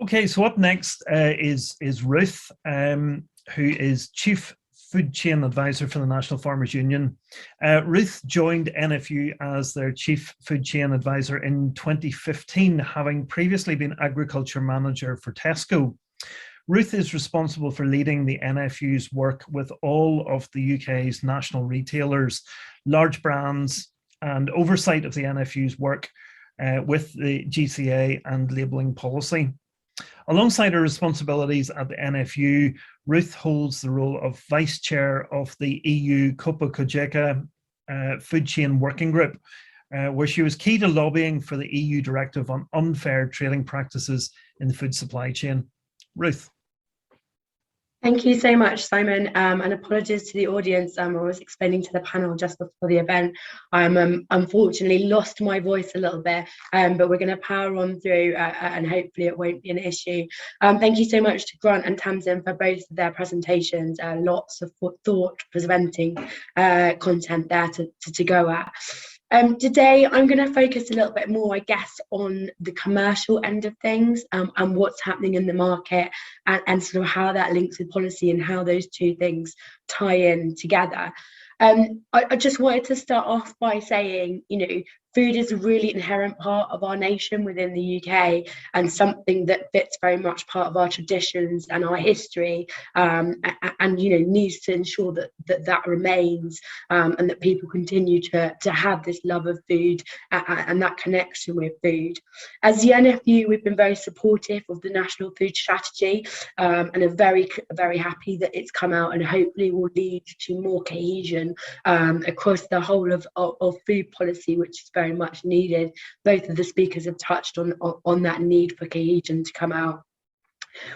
Okay, so up next is Ruth, who is Chief Food Chain Advisor for the National Farmers Union. Ruth joined NFU as their Chief Food Chain Advisor in 2015, having previously been Agriculture Manager for Tesco. Ruth is responsible for leading the NFU's work with all of the UK's national retailers, large brands, and oversight of the NFU's work with the GCA and labelling policy. Alongside her responsibilities at the NFU, Ruth holds the role of Vice Chair of the EU Copa-Cogeca Food Chain Working Group, where she was key to lobbying for the EU directive on unfair trading practices in the food supply chain. Ruth. Thank you so much, Simon, and apologies to the audience. I was explaining to the panel just before the event. I'm unfortunately lost my voice a little bit, but we're going to power on through and hopefully it won't be an issue. Thank you so much to Grant and Tamsin for both of their presentations. Lots of thought-presenting content there to go at. Today, I'm going to focus a little bit more, I guess, on the commercial end of things and what's happening in the market and sort of how that links with policy and how those two things tie in together. I just wanted to start off by saying, food is a really inherent part of our nation within the UK and something that fits very much part of our traditions and our history and needs to ensure that remains and that people continue to have this love of food and that connection with food. As the NFU, we've been very supportive of the National Food Strategy and are very, very happy that it's come out and hopefully will lead to more cohesion across the whole of food policy, which is very much needed. Both of the speakers have touched on that need for cohesion to come out.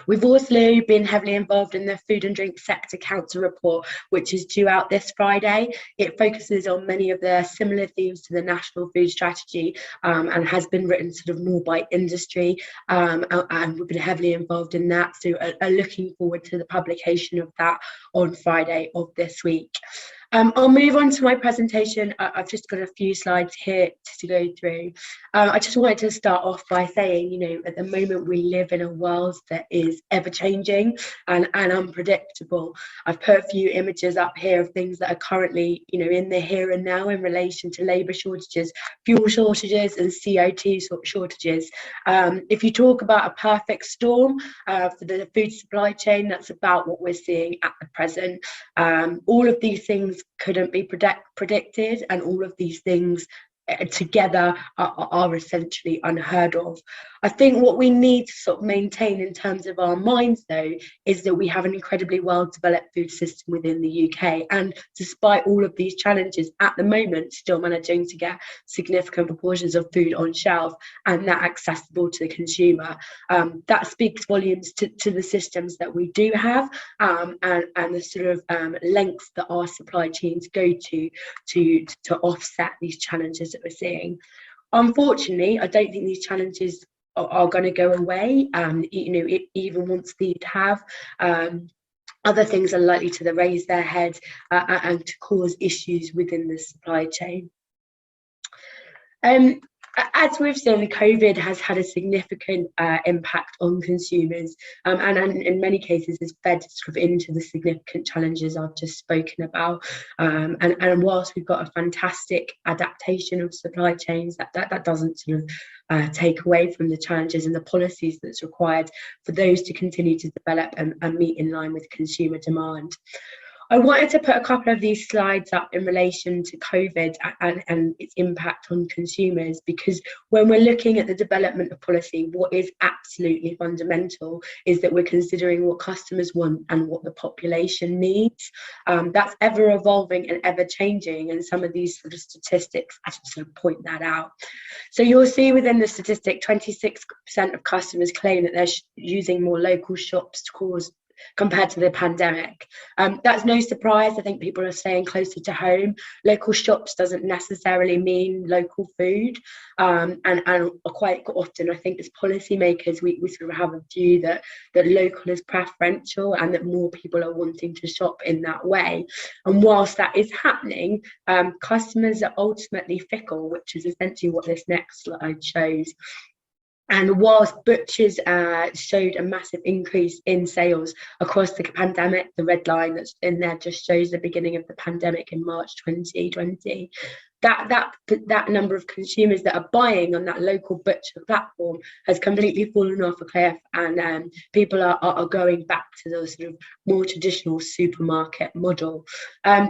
We've also been heavily involved in the Food and Drink Sector Council report, which is due out this Friday. It focuses on many of the similar themes to the National Food Strategy and has been written sort of more by industry, and we've been heavily involved in that, so are looking forward to the publication of that on Friday of this week. I'll move on to my presentation. I've just got a few slides here to go through. I just wanted to start off by saying, at the moment we live in a world that is ever-changing and unpredictable. I've put a few images up here of things that are currently, in the here and now in relation to labour shortages, fuel shortages and CO2 shortages. If you talk about a perfect storm for the food supply chain, that's about what we're seeing at the present. All of these things couldn't be predicted, and all of these things together are essentially unheard of. I think what we need to sort of maintain in terms of our minds, though, is that we have an incredibly well-developed food system within the UK, and despite all of these challenges at the moment, still managing to get significant proportions of food on shelf and that accessible to the consumer. That speaks volumes to the systems that we do have and the sort of lengths that our supply chains go to offset these challenges that we're seeing. Unfortunately, I don't think these challenges are going to go away. Even once these have, other things are likely to raise their head and to cause issues within the supply chain. As we've seen, COVID has had a significant impact on consumers and in many cases has fed sort of into the significant challenges I've just spoken about. And whilst we've got a fantastic adaptation of supply chains, that doesn't sort of take away from the challenges and the policies that's required for those to continue to develop and meet in line with consumer demand. I wanted to put a couple of these slides up in relation to COVID and its impact on consumers, because when we're looking at the development of policy, what is absolutely fundamental is that we're considering what customers want and what the population needs. That's ever evolving and ever changing, and some of these sort of statistics actually sort of point that out. So you'll see within the statistic, 26% of customers claim that they're using more local shops compared to the pandemic. That's no surprise. I think people are staying closer to home. Local shops doesn't necessarily mean local food, and quite often I think as policymakers we sort of have a view that local is preferential and that more people are wanting to shop in that way. And whilst that is happening, customers are ultimately fickle, which is essentially what this next slide shows. And whilst butchers showed a massive increase in sales across the pandemic, the red line that's in there just shows the beginning of the pandemic in March 2020. That number of consumers that are buying on that local butcher platform has completely fallen off a cliff, and people are going back to those sort of more traditional supermarket model.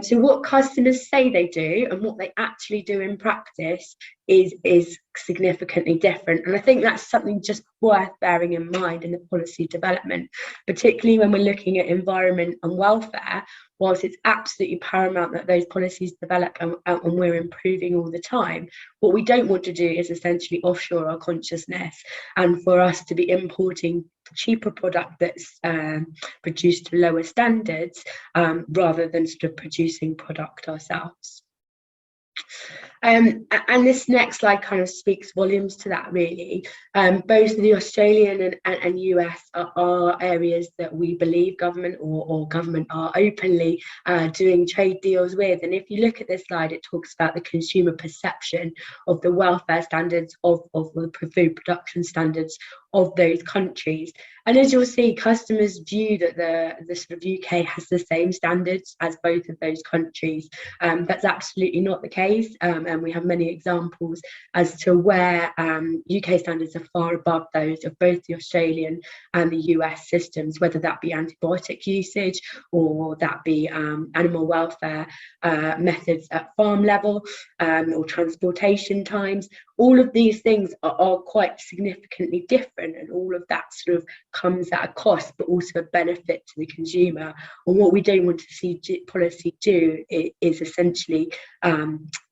So what customers say they do and what they actually do in practice is significantly different, and I think that's something just worth bearing in mind in the policy development, particularly when we're looking at environment and welfare. Whilst it's absolutely paramount that those policies develop and we're improving all the time, what we don't want to do is essentially offshore our consciousness and for us to be importing cheaper product that's produced to lower standards rather than sort of producing product ourselves. And this next slide kind of speaks volumes to that, really. Both the Australian and US are areas that we believe government or government are openly doing trade deals with. And if you look at this slide, it talks about the consumer perception of the welfare standards of the food production standards of those countries. And as you'll see, customers view that the sort of UK has the same standards as both of those countries. That's absolutely not the case, and we have many examples as to where UK standards are far above those of both the Australian and the US systems, whether that be antibiotic usage or that be animal welfare methods at farm level or transportation times. All of these things are quite significantly different, and all of that sort of comes at a cost, but also a benefit to the consumer. And what we don't want to see policy do is essentially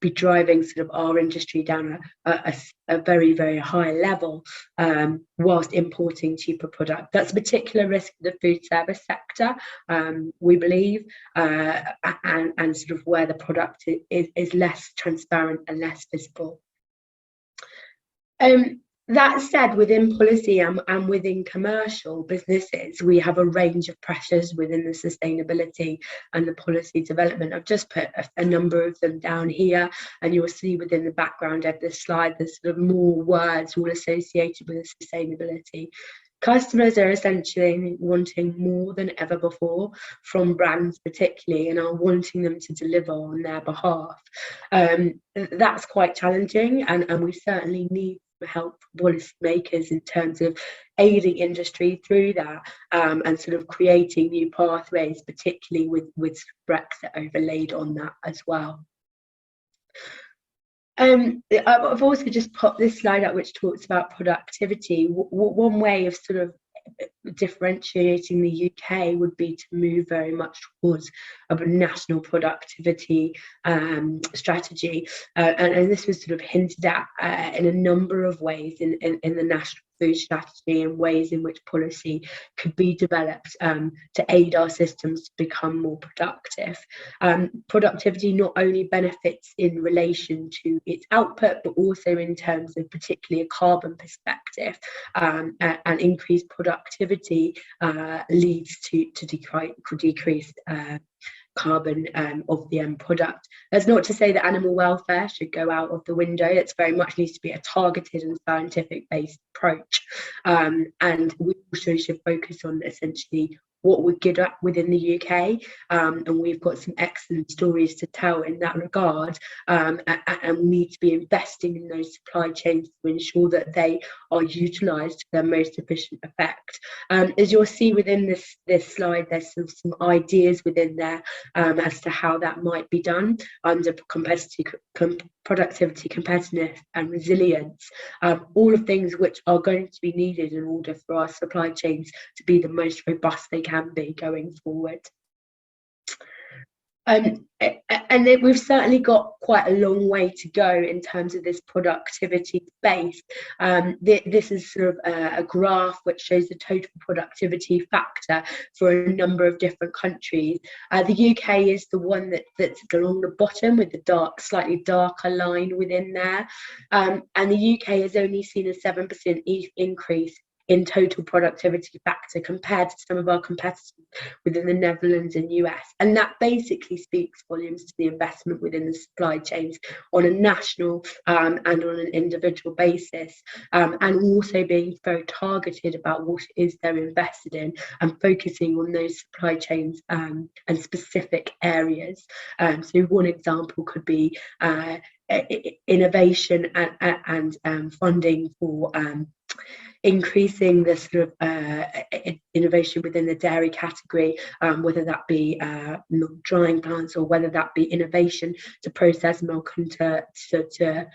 be driving sort of our industry down a very, very high level whilst importing cheaper product. That's a particular risk for the food service sector, we believe, and sort of where the product is less transparent and less visible. That said, within policy and within commercial businesses, we have a range of pressures within the sustainability and the policy development. I've just put a number of them down here, and you'll see within the background of this slide, there's sort of more words all associated with sustainability. Customers are essentially wanting more than ever before from brands particularly, and are wanting them to deliver on their behalf. That's quite challenging, and we certainly need help policymakers in terms of aiding industry through that and sort of creating new pathways, particularly with Brexit overlaid on that as well. I've also just put this slide up which talks about productivity. One way of sort of differentiating the UK would be to move very much towards a national productivity strategy, and this was sort of hinted at in a number of ways in the national food strategy, and ways in which policy could be developed to aid our systems to become more productive. Productivity not only benefits in relation to its output, but also in terms of particularly a carbon perspective, and increased productivity leads to decreased carbon of the end product. That's not to say that animal welfare should go out of the window. It's very much needs to be a targeted and scientific based approach, and we also should focus on essentially what we're good at within the UK, and we've got some excellent stories to tell in that regard, and we need to be investing in those supply chains to ensure that they are utilised to their most efficient effect. As you'll see within this slide, there's some ideas within there as to how that might be done under productivity, competitiveness and resilience, all of things which are going to be needed in order for our supply chains to be the most robust they can be going forward. And we've certainly got quite a long way to go in terms of this productivity space. This is sort of a graph which shows the total productivity factor for a number of different countries. The UK is the one that's along the bottom with the slightly darker line within there, and the UK has only seen a 7% increase in total productivity factor compared to some of our competitors within the Netherlands and US. And that basically speaks volumes to the investment within the supply chains on a national and on an individual basis, and also being very targeted about what it is they're invested in and focusing on those supply chains and specific areas. So one example could be innovation and funding for increasing the sort of innovation within the dairy category, whether that be milk drying plants or whether that be innovation to process milk into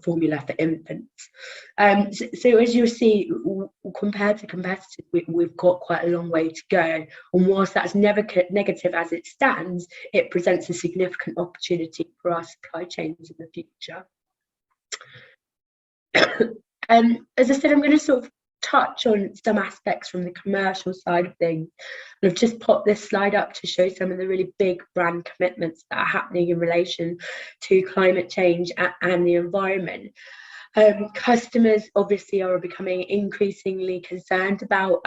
formula for infants. So as you see, compared to competitors, we've got quite a long way to go. And whilst that's never negative as it stands, it presents a significant opportunity for our supply chains in the future. As I said, I'm going to sort of touch on some aspects from the commercial side of things. And I've just popped this slide up to show some of the really big brand commitments that are happening in relation to climate change and the environment. Customers obviously are becoming increasingly concerned about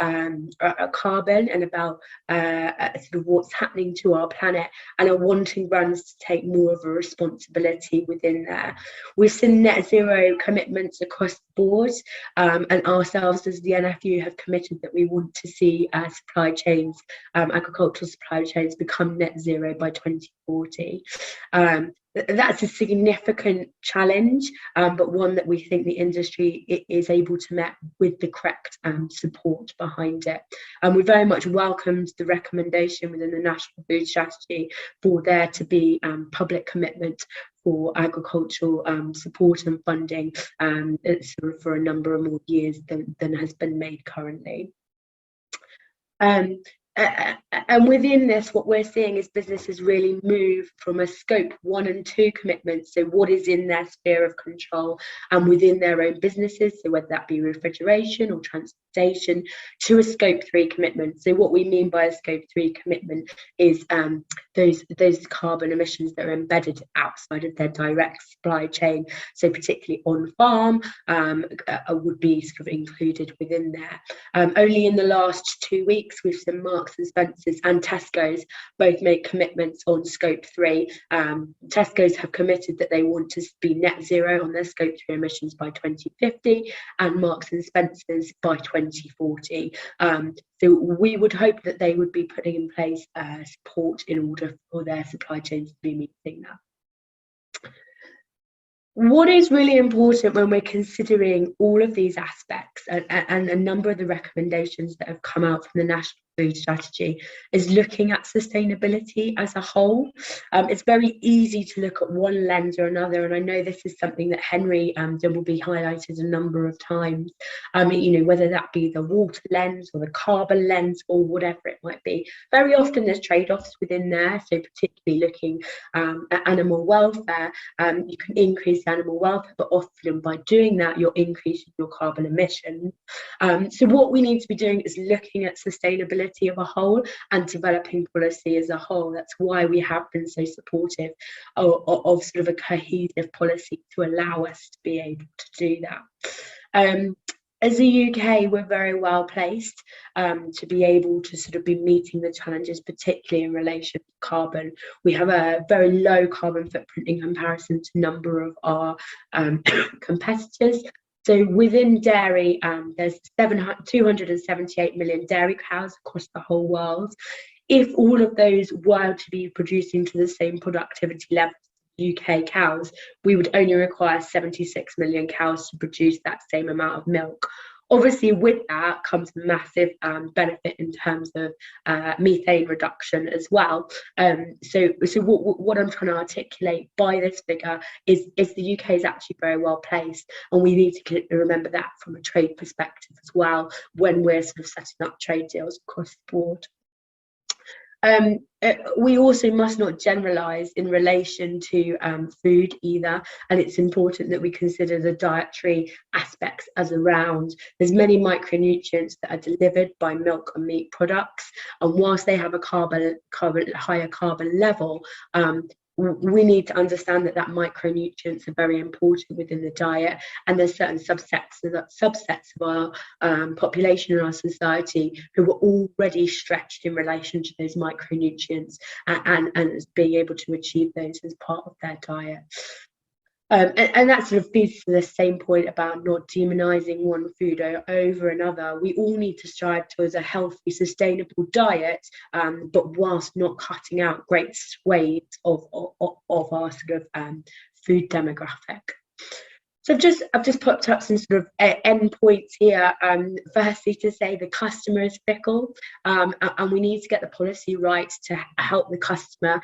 carbon and about sort of what's happening to our planet, and are wanting brands to take more of a responsibility within there. We've seen net zero commitments across the board, and ourselves as the NFU have committed that we want to see supply chains, agricultural supply chains, become net zero by 2040. That's a significant challenge, but one that we think the industry is able to meet with the correct support behind it. And we very much welcomed the recommendation within the National Food Strategy for there to be public commitment for agricultural support and funding sort of for a number of more years than has been made currently. And within this, what we're seeing is businesses really move from a scope 1 and 2 commitments, so what is in their sphere of control and within their own businesses, so whether that be refrigeration or transportation, to a scope 3 commitment. So what we mean by a scope 3 commitment is those carbon emissions that are embedded outside of their direct supply chain, so particularly on farm, would be sort of included within there. Only in the last 2 weeks we've seen Marks and Spencer's and Tesco's both make commitments on scope 3. Tesco's have committed that they want to be net zero on their scope 3 emissions by 2050, and Marks and Spencer's by 2040. So we would hope that they would be putting in place support in order for their supply chains to be meeting that. What is really important when we're considering all of these aspects and a number of the recommendations that have come out from the National Food Strategy is looking at sustainability as a whole. It's very easy to look at one lens or another, and I know this is something that Henry Dimbleby highlighted a number of times. You know, whether that be the water lens or the carbon lens or whatever it might be. Very often there's trade-offs within there, so particularly looking at animal welfare, you can increase animal welfare, but often by doing that you're increasing your carbon emissions. So what we need to be doing is looking at sustainability of a whole and developing policy as a whole. That's why we have been so supportive of sort of a cohesive policy to allow us to be able to do that. As a UK, we're very well placed to be able to sort of be meeting the challenges, particularly in relation to carbon. We have a very low carbon footprint in comparison to a number of our competitors. So within dairy, there's 278 million dairy cows across the whole world. If all of those were to be producing to the same productivity level as UK cows, we would only require 76 million cows to produce that same amount of milk. Obviously, with that comes massive benefit in terms of methane reduction as well. So what I'm trying to articulate by this figure is the UK is actually very well placed, and we need to remember that from a trade perspective as well when we're sort of setting up trade deals across the board. We also must not generalise in relation to food either, and it's important that we consider the dietary aspects as around. There's many micronutrients that are delivered by milk and meat products, and whilst they have a higher carbon level, we need to understand that micronutrients are very important within the diet, and there's certain subsets of our population in our society who are already stretched in relation to those micronutrients, and being able to achieve those as part of their diet. And that sort of feeds to the same point about not demonizing one food over another. We all need to strive towards a healthy, sustainable diet, but whilst not cutting out great swathes of our sort of food demographic. So I've just put up some sort of end points here. Firstly, to say the customer is fickle, and we need to get the policy right to help the customer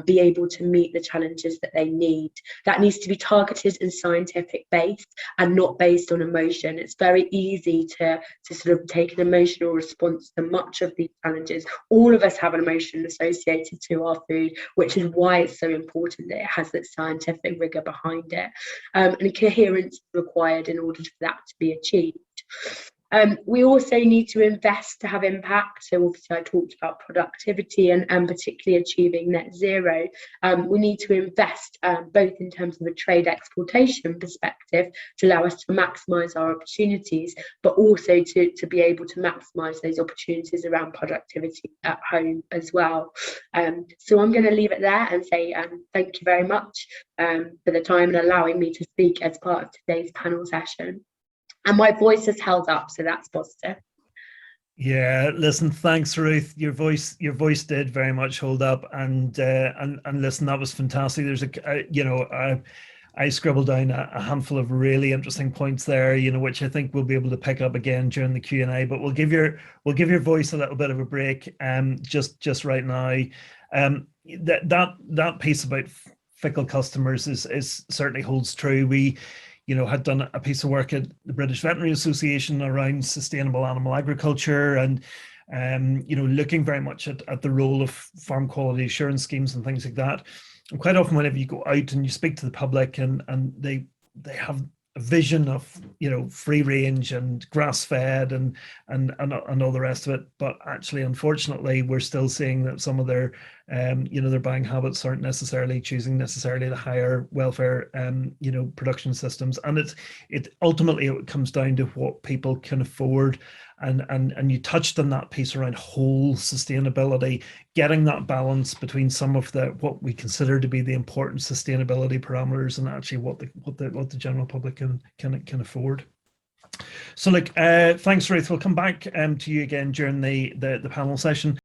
be able to meet the challenges that they need. That needs to be targeted and scientific based, and not based on emotion. It's very easy to sort of take an emotional response to much of these challenges. All of us have an emotion associated to our food, which is why it's so important that it has that scientific rigor behind it, and coherence required in order for that to be achieved. We also need to invest to have impact. So obviously I talked about productivity and particularly achieving net zero. We need to invest both in terms of a trade exportation perspective to allow us to maximise our opportunities, but also to be able to maximise those opportunities around productivity at home as well. So I'm going to leave it there and say thank you very much for the time and allowing me to speak as part of today's panel session. And my voice has held up, so that's positive. Yeah, listen, thanks, Ruth. Your voice did very much hold up, and listen, that was fantastic. There's I scribbled down a handful of really interesting points there, which I think we'll be able to pick up again during the Q&A. But we'll give your voice a little bit of a break, just right now. That piece about fickle customers is certainly holds true. We had done a piece of work at the British Veterinary Association around sustainable animal agriculture, and looking very much at the role of farm quality assurance schemes and things like that. And quite often, whenever you go out and you speak to the public, and they have a vision of free range and grass fed and all the rest of it, but actually, unfortunately, we're still seeing that some of their their buying habits aren't necessarily choosing the higher welfare production systems, and it ultimately comes down to what people can afford. And you touched on that piece around whole sustainability, getting that balance between some of what we consider to be the important sustainability parameters and actually what the general public can afford. So thanks, Ruth. We'll come back to you again during the panel session.